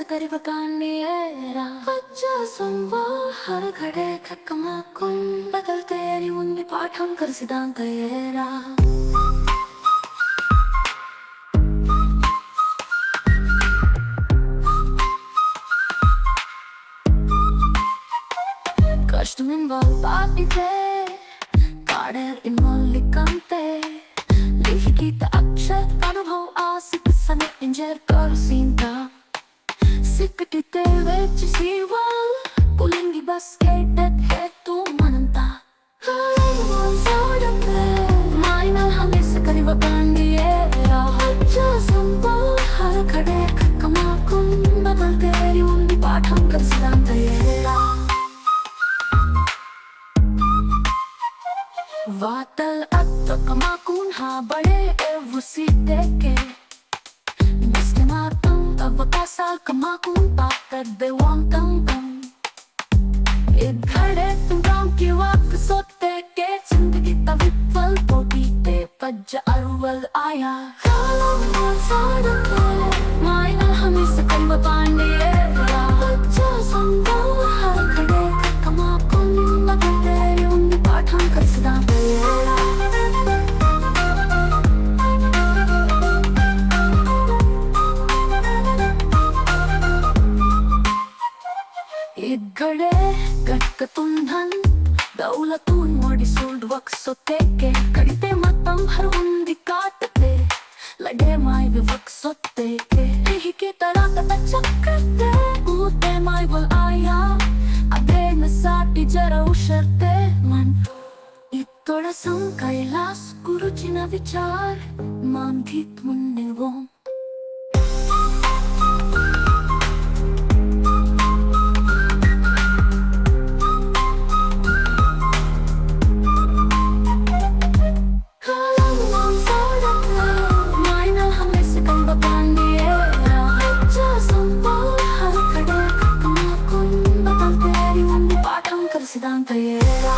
करीबकानिएरा बच्चा संवा हर घड़े खकमाकुन बदल तेरी उन्नी पाठम कर सिद्धांतयेरा कष्ट Inval पापीते काढेर Inval लिखंते लिखित अक्षर अनुभव आसिक सने इंजर कर सीनता सिकटीते वेच सीवाल पुलिंगी बस केटत है तू मनंता साडते मायनल हमें करीबकानिएरा बच्चा संवा हर घड़े खकमाकुन बदल तेरी उन्नी पाठम कर सिद्धांतयेरा वातल अत्तो कमाकुन हा बड़े एवुसी देके मिस्के मातम तब कासाल कमाकुन पाकर दे वांगतम इधरे तुम गांव की वाक सोते के जिंदगी तवित्वल पोटी ते पज्ज अरुवल आया कालम साडते मायनल हमें करीबकानिएरा बच्चा संवा हर घड़े खकमाकुन बदल तेरी उन्नी पाठम कर सिद्धांतयेरा इधरे गटकतुन धन दौलतून मोडी सोल्ड वक्सोतेके कड़िते मतम हर उन्दी काटते लगे माय भी वक्सोतेके यही के तरह का चक्करते ऊते माय वल आया अबे नसाटी जरा उशरते मन इतोड़ा संकैलास गुरुचिना विचार मांधित मुन्ने वो सिद्धांतयेरा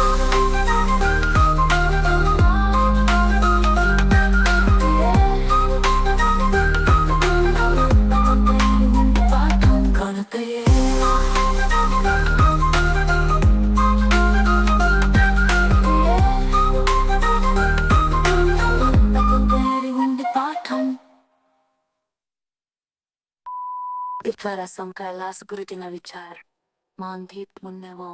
पाठम करतयेरा तेरी उन्नी पाठम इतरा संकैलास गुरुजिना विचार मांधित मुन्ने वो